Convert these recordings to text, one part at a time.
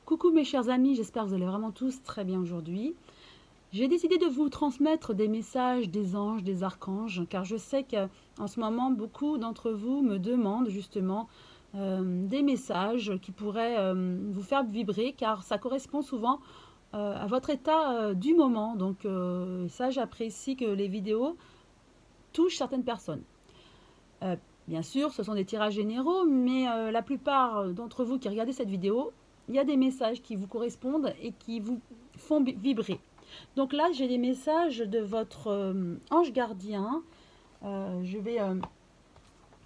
Coucou mes chers amis, j'espère que vous allez vraiment tous très bien aujourd'hui. J'ai décidé de vous transmettre des messages des anges, des archanges, car je sais qu'en ce moment, beaucoup d'entre vous me demandent justement des messages qui pourraient vous faire vibrer, car ça correspond souvent à votre état du moment. Donc ça, j'apprécie que les vidéos touchent certaines personnes. Bien sûr, ce sont des tirages généraux, mais la plupart d'entre vous qui regardez cette vidéo, il y a des messages qui vous correspondent et qui vous font vibrer. Donc là, j'ai des messages de votre ange gardien. Je vais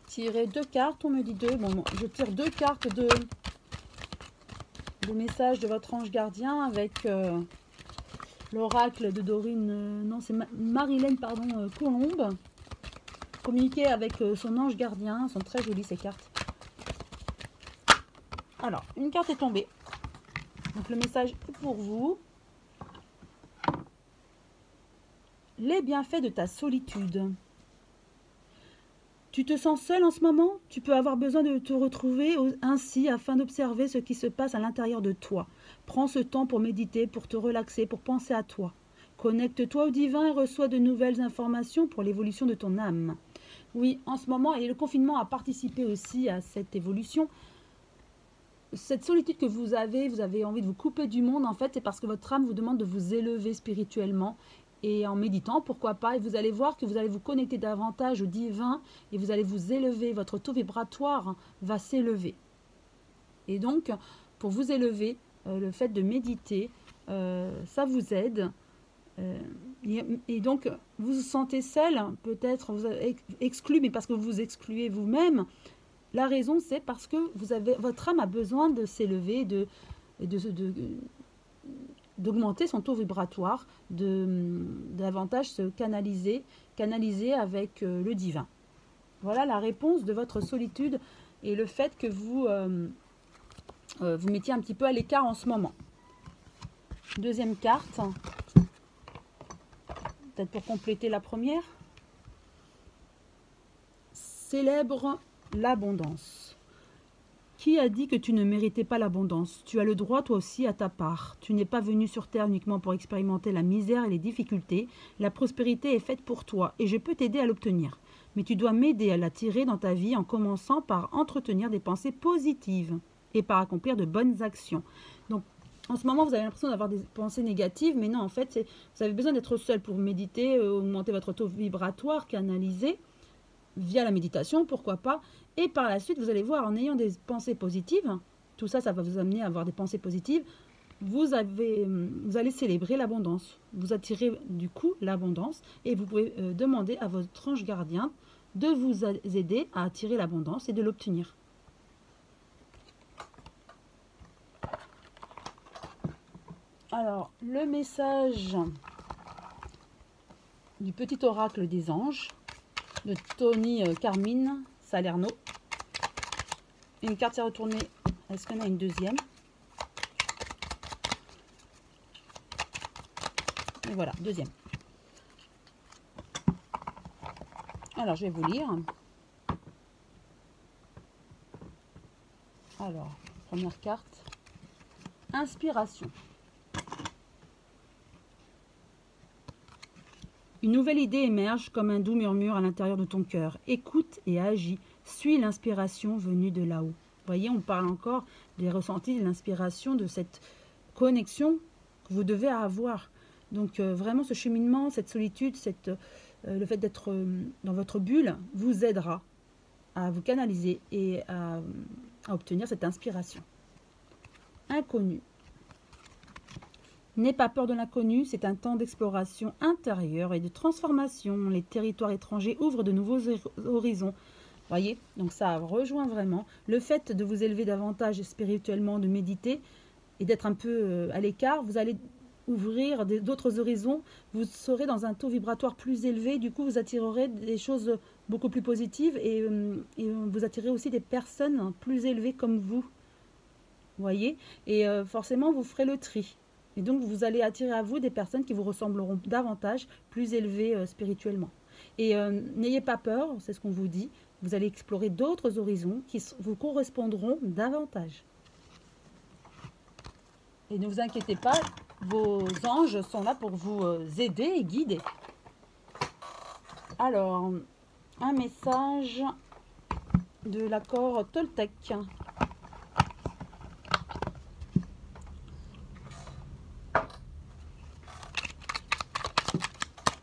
tirer deux cartes, on me dit deux. Bon, je tire deux cartes de messages de votre ange gardien avec l'oracle de Dorine, non c'est Marilène, pardon, Colombe. Communiquer avec son ange gardien, sont très jolies ces cartes. Alors, une carte est tombée. Donc le message est pour vous. Les bienfaits de ta solitude. Tu te sens seul en ce moment? Tu peux avoir besoin de te retrouver ainsi afin d'observer ce qui se passe à l'intérieur de toi. Prends ce temps pour méditer, pour te relaxer, pour penser à toi. Connecte-toi au divin et reçois de nouvelles informations pour l'évolution de ton âme. Oui, en ce moment, et le confinement a participé aussi à cette évolution. Cette solitude que vous avez envie de vous couper du monde, en fait, c'est parce que votre âme vous demande de vous élever spirituellement. Et en méditant, pourquoi pas, et vous allez voir que vous allez vous connecter davantage au divin et vous allez vous élever, votre taux vibratoire va s'élever. Et donc, pour vous élever, le fait de méditer, ça vous aide. Et donc, vous vous sentez seul, peut-être vous avez exclu, mais parce que vous vous excluez vous-même. La raison, c'est parce que votre âme a besoin de s'élever, d'augmenter son taux vibratoire, davantage se canaliser avec le divin. Voilà la réponse de votre solitude et le fait que vous vous mettiez un petit peu à l'écart en ce moment. Deuxième carte, peut-être pour compléter la première. Célèbre l'abondance. Qui a dit que tu ne méritais pas l'abondance? Tu as le droit toi aussi à ta part. Tu n'es pas venu sur terre uniquement pour expérimenter la misère et les difficultés. La prospérité est faite pour toi et je peux t'aider à l'obtenir. Mais tu dois m'aider à l'attirer dans ta vie en commençant par entretenir des pensées positives et par accomplir de bonnes actions. Donc, en ce moment, vous avez l'impression d'avoir des pensées négatives, mais non, en fait, vous avez besoin d'être seul pour méditer, augmenter votre taux vibratoire, canaliser via la méditation, pourquoi pas. Et par la suite, vous allez voir, en ayant des pensées positives, tout ça, ça va vous amener à avoir des pensées positives, vous allez célébrer l'abondance. Vous attirez du coup l'abondance et vous pouvez demander à votre ange gardien de vous aider à attirer l'abondance et de l'obtenir. Alors, le message du petit oracle des anges de Tony Carmine Salerno. Une carte s'est retournée. Est-ce qu'on a une deuxième? Et voilà, deuxième. Alors, je vais vous lire. Alors, première carte. Inspiration. Une nouvelle idée émerge comme un doux murmure à l'intérieur de ton cœur. Écoute et agis. Suis l'inspiration venue de là-haut. Vous voyez, on parle encore des ressentis, de l'inspiration, de cette connexion que vous devez avoir. Donc vraiment ce cheminement, cette solitude, le fait d'être dans votre bulle vous aidera à vous canaliser et à obtenir cette inspiration. Inconnu. N'aie pas peur de l'inconnu, c'est un temps d'exploration intérieure et de transformation. Les territoires étrangers ouvrent de nouveaux horizons. Voyez, donc ça rejoint vraiment le fait de vous élever davantage spirituellement, de méditer et d'être un peu à l'écart. Vous allez ouvrir d'autres horizons, vous serez dans un taux vibratoire plus élevé, du coup vous attirerez des choses beaucoup plus positives et vous attirez aussi des personnes plus élevées comme vous. Voyez, et forcément vous ferez le tri. Et donc, vous allez attirer à vous des personnes qui vous ressembleront davantage, plus élevées spirituellement. Et n'ayez pas peur, c'est ce qu'on vous dit. Vous allez explorer d'autres horizons qui vous correspondront davantage. Et ne vous inquiétez pas, vos anges sont là pour vous aider et guider. Alors, un message de l'accord Toltec.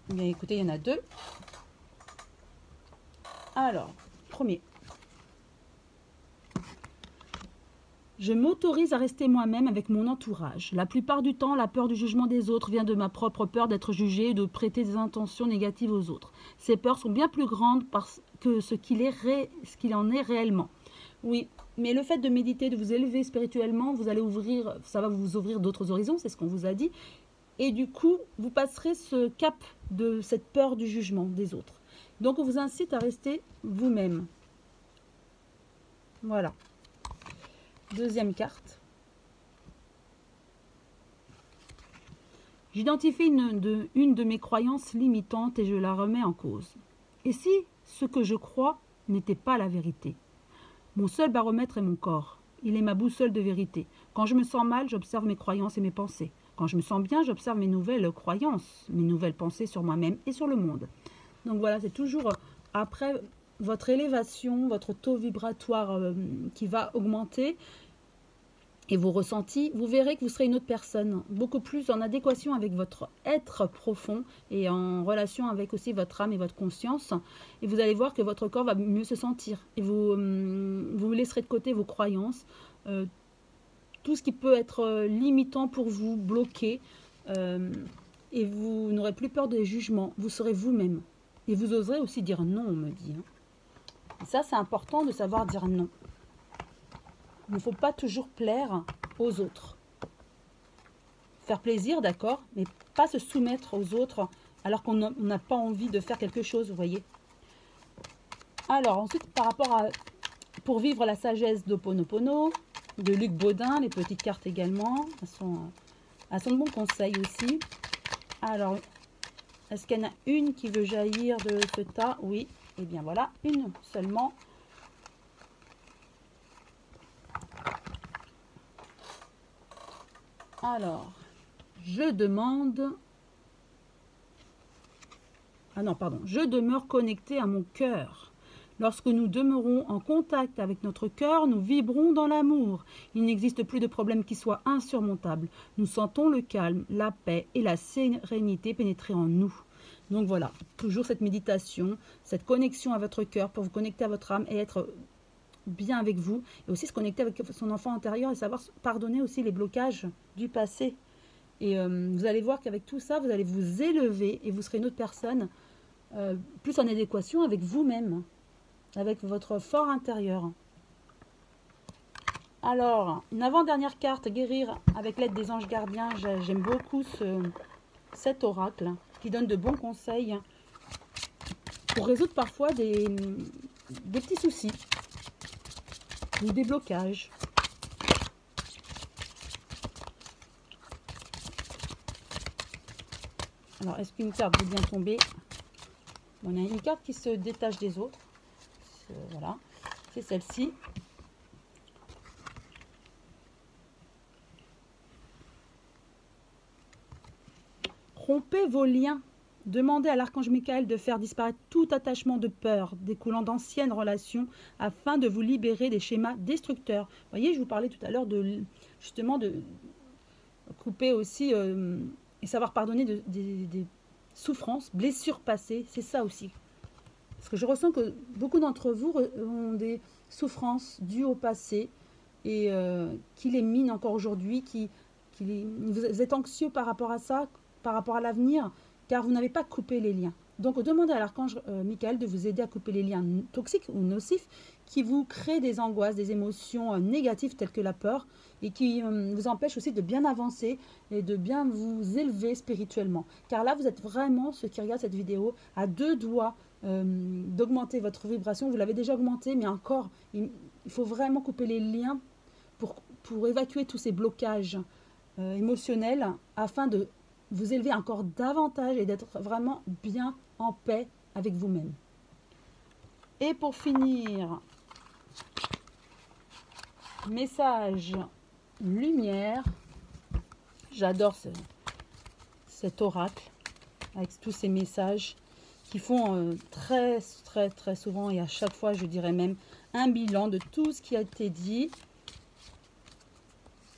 Bien écoutez, il y en a deux. Alors, premier. Je m'autorise à rester moi-même avec mon entourage. La plupart du temps, la peur du jugement des autres vient de ma propre peur d'être jugé et de prêter des intentions négatives aux autres. Ces peurs sont bien plus grandes que ce qu'il en est réellement. Oui, mais le fait de méditer, de vous élever spirituellement, ça va vous ouvrir d'autres horizons, c'est ce qu'on vous a dit. Et du coup, vous passerez ce cap de cette peur du jugement des autres. Donc, on vous incite à rester vous-même. Voilà. Deuxième carte. J'identifie une de mes croyances limitantes et je la remets en cause. Et si ce que je crois n'était pas la vérité? Mon seul baromètre est mon corps. Il est ma boussole de vérité. Quand je me sens mal, j'observe mes croyances et mes pensées. Quand je me sens bien, j'observe mes nouvelles croyances, mes nouvelles pensées sur moi-même et sur le monde. Donc voilà, c'est toujours après votre élévation, votre taux vibratoire qui va augmenter et vos ressentis, vous verrez que vous serez une autre personne, beaucoup plus en adéquation avec votre être profond et en relation avec aussi votre âme et votre conscience. Et vous allez voir que votre corps va mieux se sentir. Et vous laisserez de côté vos croyances, tout ce qui peut être limitant pour vous, bloqué. Et vous n'aurez plus peur des jugements. Vous serez vous-même. Et vous oserez aussi dire non, on me dit. Et ça, c'est important de savoir dire non. Il ne faut pas toujours plaire aux autres. Faire plaisir, d'accord, mais pas se soumettre aux autres alors qu'on n'a pas envie de faire quelque chose, vous voyez. Alors, ensuite, par rapport à... Pour vivre la sagesse d'Ho'oponopono, de Luc Baudin, les petites cartes également, elles sont de bons conseils aussi. Alors, est-ce qu'il y en a une qui veut jaillir de ce tas? Oui, et bien voilà, une seulement. Alors, je demande... Ah non, pardon. Je demeure connecté à mon cœur. Lorsque nous demeurons en contact avec notre cœur, nous vibrons dans l'amour. Il n'existe plus de problème qui soit insurmontable. Nous sentons le calme, la paix et la sérénité pénétrer en nous. Donc voilà, toujours cette méditation, cette connexion à votre cœur pour vous connecter à votre âme et être bien avec vous. Et aussi se connecter avec son enfant intérieur et savoir pardonner aussi les blocages du passé. Et vous allez voir qu'avec tout ça, vous allez vous élever et vous serez une autre personne plus en adéquation avec vous-même, avec votre fort intérieur. Alors, une avant-dernière carte, guérir avec l'aide des anges gardiens. J'aime beaucoup cet oracle qui donne de bons conseils pour résoudre parfois des petits soucis ou des blocages. Alors, est-ce qu'une carte veut bien tomber? On a une carte qui se détache des autres. Voilà, c'est celle-ci. Rompez vos liens. Demandez à l'archange Michael de faire disparaître tout attachement de peur découlant d'anciennes relations afin de vous libérer des schémas destructeurs. Vous voyez, je vous parlais tout à l'heure justement de couper aussi et savoir pardonner des souffrances, blessures passées. C'est ça aussi. Parce que je ressens que beaucoup d'entre vous ont des souffrances dues au passé et qui les minent encore aujourd'hui, vous êtes anxieux par rapport à ça, par rapport à l'avenir, car vous n'avez pas coupé les liens. Donc, demandez à l'archange Michael de vous aider à couper les liens toxiques ou nocifs qui vous créent des angoisses, des émotions négatives telles que la peur et qui vous empêchent aussi de bien avancer et de bien vous élever spirituellement. Car là, vous êtes vraiment, ceux qui regardent cette vidéo, à deux doigts d'augmenter votre vibration. Vous l'avez déjà augmenté, mais encore, il faut vraiment couper les liens pour évacuer tous ces blocages émotionnels afin de vous élever encore davantage et d'être vraiment bien en paix avec vous-même. Et pour finir, message lumière. J'adore cet oracle avec tous ces messages qui font très souvent et à chaque fois, je dirais même, un bilan de tout ce qui a été dit.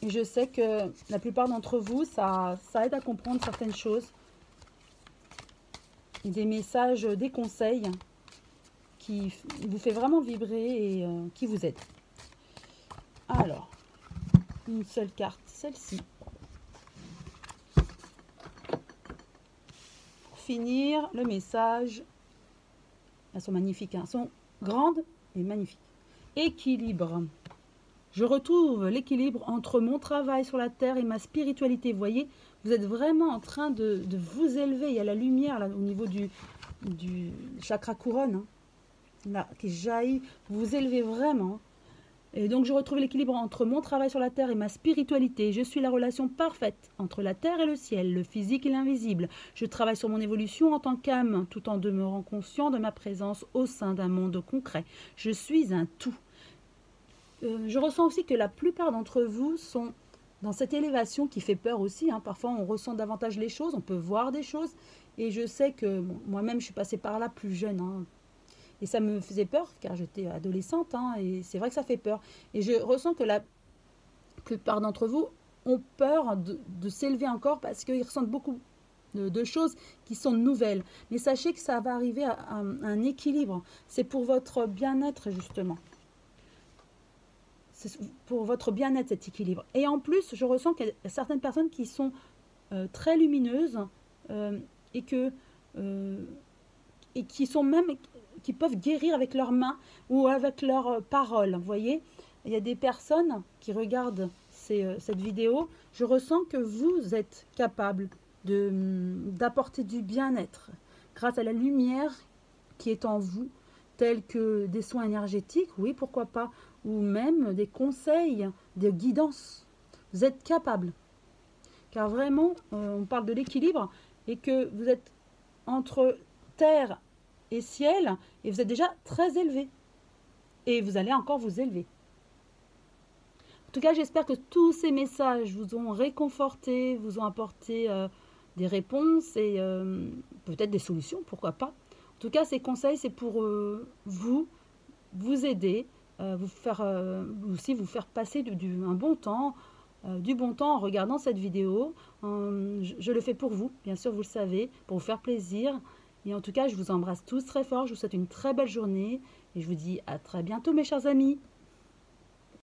Et je sais que la plupart d'entre vous, ça aide à comprendre certaines choses. Des messages, des conseils qui vous fait vraiment vibrer et qui vous aident. Alors, une seule carte, celle-ci. Pour finir, le message. Elles sont magnifiques, hein. Elles sont grandes et magnifiques. Équilibre. Je retrouve l'équilibre entre mon travail sur la terre et ma spiritualité. Vous voyez, vous êtes vraiment en train de vous élever. Il y a la lumière là, au niveau du chakra couronne, hein, là, qui jaillit. Vous vous élevez vraiment. Et donc, je retrouve l'équilibre entre mon travail sur la terre et ma spiritualité. Je suis la relation parfaite entre la terre et le ciel, le physique et l'invisible. Je travaille sur mon évolution en tant qu'âme, tout en demeurant conscient de ma présence au sein d'un monde concret. Je suis un tout. Je ressens aussi que la plupart d'entre vous sont dans cette élévation qui fait peur aussi, hein. Parfois, on ressent davantage les choses, on peut voir des choses. Et je sais que moi-même, je suis passée par là plus jeune, hein. Et ça me faisait peur, car j'étais adolescente, hein, et c'est vrai que ça fait peur. Et je ressens que la plupart d'entre vous ont peur de s'élever encore parce qu'ils ressentent beaucoup de choses qui sont nouvelles. Mais sachez que ça va arriver à un équilibre. C'est pour votre bien-être, justement. C'est pour votre bien-être, cet équilibre. Et en plus, je ressens qu'il y a certaines personnes qui sont très lumineuses et qui sont même... qui peuvent guérir avec leurs mains ou avec leurs paroles. Vous voyez, il y a des personnes qui regardent cette vidéo. Je ressens que vous êtes capable d'apporter du bien-être grâce à la lumière qui est en vous, tels que des soins énergétiques, oui, pourquoi pas, ou même des conseils, des guidances. Vous êtes capable. Car vraiment, on parle de l'équilibre et que vous êtes entre terre et ciel, et vous êtes déjà très élevé. Et vous allez encore vous élever. En tout cas, j'espère que tous ces messages vous ont réconforté, vous ont apporté des réponses et peut-être des solutions, pourquoi pas. En tout cas, ces conseils, c'est pour vous aider, vous faire passer un bon temps, du bon temps en regardant cette vidéo. Je le fais pour vous, bien sûr, vous le savez, pour vous faire plaisir. Et en tout cas, je vous embrasse tous très fort. Je vous souhaite une très belle journée. Et je vous dis à très bientôt, mes chers amis.